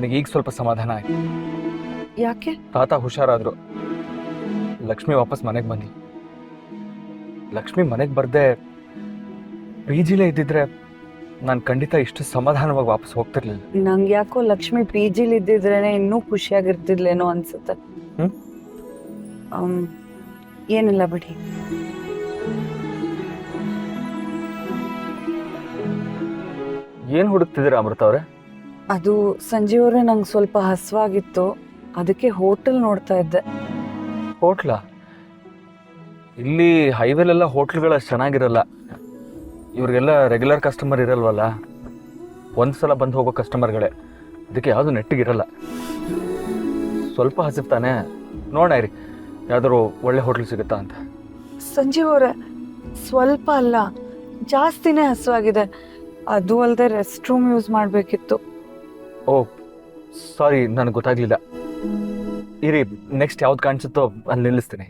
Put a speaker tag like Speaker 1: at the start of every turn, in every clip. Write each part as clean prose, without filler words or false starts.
Speaker 1: ನನಗೆ ಈಗ ಸ್ವಲ್ಪ ಸಮಾಧಾನ ಆಯ್ತು.
Speaker 2: ಯಾಕೆ?
Speaker 1: ತಾತ ಹುಷಾರಾದ್ರು. ಲಕ್ಷ್ಮಿ ವಾಪಸ್ ಮನೆಗೆ ಬನ್ನಿ. ಲಕ್ಷ್ಮಿ ಮನೆಗೆ ಬರ್ದೆ PGಲೇ ಇದ್ದಿದ್ರೆ ನಾನು ಖಂಡಿತ ಇಷ್ಟು ಸಮಾಧಾನವಾಗಿ ವಾಪಸ್ ಹೋಗ್ತಿರ್ಲಿಲ್ಲ.
Speaker 2: ನಂಗೆ ಯಾಕೋ ಲಕ್ಷ್ಮಿ PGಲಿ ಇದ್ದಿದ್ರೇನೆ ಇನ್ನೂ ಖುಷಿಯಾಗಿರ್ತಿದ್ಲೇನೋ ಅನ್ಸುತ್ತೆ. ಏನಿಲ್ಲ ಬಿಡಿ.
Speaker 1: ಏನು ಹುಡುಕ್ತಿದ್ದೀರಾ ಅಮೃತ ಅವರೇ?
Speaker 2: ಅದು ಸಂಜೀವ್ ಅವರೇ, ನಂಗೆ ಸ್ವಲ್ಪ ಹಸುವಾಗಿತ್ತು, ಅದಕ್ಕೆ ಹೋಟೆಲ್ ನೋಡ್ತಾ ಇದ್ದೆ.
Speaker 1: ಹೋಟ್ಲಾ? ಇಲ್ಲಿ ಹೈವೇಲೆಲ್ಲ ಹೋಟ್ಲ್ಗಳು ಅಷ್ಟು ಚೆನ್ನಾಗಿರಲ್ಲ. ಇವ್ರಿಗೆಲ್ಲ ರೆಗ್ಯುಲರ್ ಕಸ್ಟಮರ್ ಇರಲ್ವಲ್ಲ, ಒಂದ್ಸಲ ಬಂದು ಹೋಗೋ ಕಸ್ಟಮರ್ಗಳೇ. ಅದಕ್ಕೆ ಯಾವುದು ನೆಟ್ಟಿಗಿರಲ್ಲ. ಸ್ವಲ್ಪ ಹಸಿವು ತಾನೆ, ನೋಡೋಣ ಇರಿ ಯಾವ್ದಾದ್ರು ಒಳ್ಳೆ ಹೋಟ್ಲ್ ಸಿಗುತ್ತಾ ಅಂತ.
Speaker 2: ಸಂಜೀವ್ ಅವರೇ, ಸ್ವಲ್ಪ ಅಲ್ಲ ಜಾಸ್ತಿನೇ ಹಸುವಾಗಿದೆ. ಅದು ಅಲ್ಲದೆ ರೆಸ್ಟ್ ರೂಮ್ ಯೂಸ್ ಮಾಡಬೇಕಿತ್ತು.
Speaker 1: ಓ ಸಾರಿ, ನನಗೆ ಗೊತ್ತಾಗ್ಲಿಲ್ಲ. ಇರಿ, ನೆಕ್ಸ್ಟ್ ಯಾವ್ದು ಕಾಣಿಸುತ್ತೋ ಅಲ್ಲಿ ನಿಲ್ಲಿಸ್ತೀನಿ.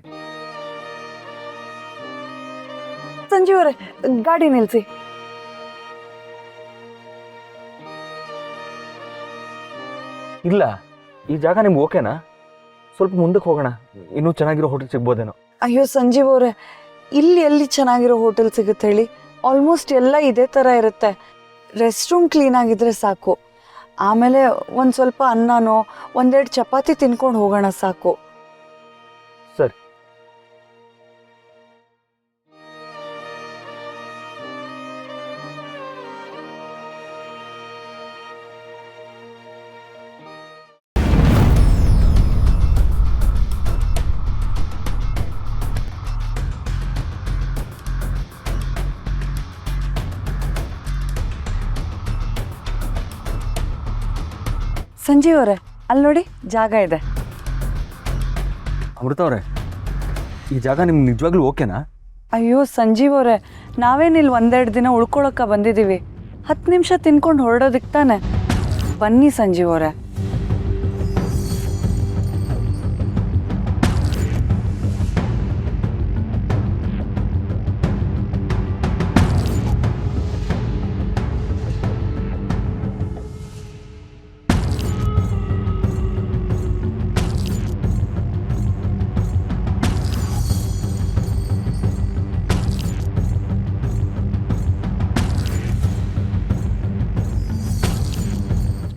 Speaker 2: ಸಂಜೀವ್ ಅವರೇ, ಗಾಡಿ ನಿಲ್ಲಿಸಿ.
Speaker 1: ಇಲ್ಲ, ಈ ಜಾಗ ನಿಮ್ಗೆ ಓಕೆನಾ? ಸ್ವಲ್ಪ ಮುಂದಕ್ಕೆ ಹೋಗೋಣ, ಇನ್ನೂ ಚೆನ್ನಾಗಿರೋ ಹೋಟೆಲ್ ಸಿಗ್ಬೋದೇನೋ.
Speaker 2: ಅಯ್ಯೋ ಸಂಜೀವ್ ಅವರೇ, ಇಲ್ಲಿ ಎಲ್ಲಿ ಚೆನ್ನಾಗಿರೋ ಹೋಟೆಲ್ ಸಿಗುತ್ತೆ ಹೇಳಿ? ಆಲ್ಮೋಸ್ಟ್ ಎಲ್ಲ ಇದೇ ಥರ ಇರುತ್ತೆ. ರೆಸ್ಟ್ ರೂಮ್ ಕ್ಲೀನ್ ಆಗಿದ್ರೆ ಸಾಕು. ಆಮೇಲೆ ಒಂದು ಸ್ವಲ್ಪ ಅನ್ನನೋ ಒಂದೆರಡು ಚಪಾತಿ ತಿನ್ಕೊಂಡು ಹೋಗೋಣ ಸಾಕು.
Speaker 1: ಸರಿ.
Speaker 2: ಸಂಜೀವ್ ಅವರೇ, ಅಲ್ಲಿ ನೋಡಿ ಜಾಗ ಇದೆ.
Speaker 1: ಅಮೃತ ಅವರೇ, ಈ ಜಾಗ ನಿಮ್ಗೆ ನಿಜವಾಗ್ಲೂ ಓಕೆನಾ?
Speaker 2: ಅಯ್ಯೋ ಸಂಜೀವ್ ಅವರೇ, ನಾವೇನಿಲ್ಲಿ ಒಂದೆರಡು ದಿನ ಉಳ್ಕೊಳಕ್ಕೆ ಬಂದಿದ್ದೀವಿ. 10 ನಿಮಿಷ ತಿನ್ಕೊಂಡು ಹೊರಡೋದಕ್ಕೆ ತಾನೆ. ಬನ್ನಿ ಸಂಜೀವ್ ಅವರೇ.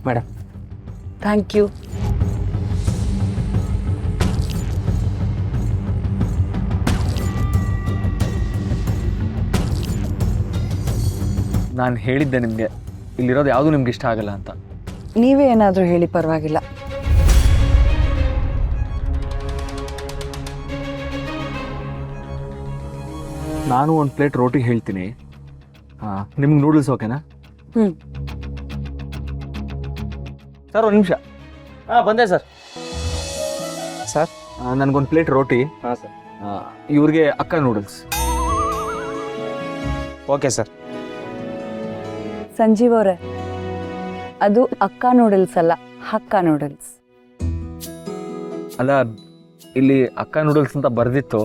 Speaker 1: ಮೇಡಮ್.
Speaker 2: Thank you.
Speaker 1: ನಾನು ಹೇಳಿದ್ದೆ ನಿಮಗೆ, ಇಲ್ಲಿರೋದು ಯಾವುದು ನಿಮ್ಗೆ ಇಷ್ಟ ಆಗಲ್ಲ ಅಂತ.
Speaker 2: ನೀವೇ ಏನಾದರೂ ಹೇಳಿ, ಪರವಾಗಿಲ್ಲ.
Speaker 1: ನಾನು ಒಂದು ಪ್ಲೇಟ್ ರೋಟಿ ಹೇಳ್ತೀನಿ. ನಿಮ್ಗೆ ನೂಡಲ್ಸ್ ಓಕೆನಾ? ಸರ್, ಒಂದು ನಿಮಿಷ.
Speaker 3: ಬಂದೆ ಸರ್. ಸರ್,
Speaker 1: ನನಗೊಂದು ಪ್ಲೇಟ್ ರೋಟಿ.
Speaker 3: ಹಾಂ ಸರ್.
Speaker 1: ಇವ್ರಿಗೆ ಅಕ್ಕ ನೂಡಲ್ಸ್.
Speaker 3: Okay sir.
Speaker 2: ಸಂಜೀವ್ ಅವರೇ, ಅದು ಅಕ್ಕ ನೂಡಲ್ಸ್ ಅಲ್ಲ, ಹಕ್ಕ ನೂಡಲ್ಸ್.
Speaker 1: ಅಲ್ಲ, ಇಲ್ಲಿ ಅಕ್ಕ ನೂಡಲ್ಸ್ ಅಂತ ಬರ್ದಿತ್ತು.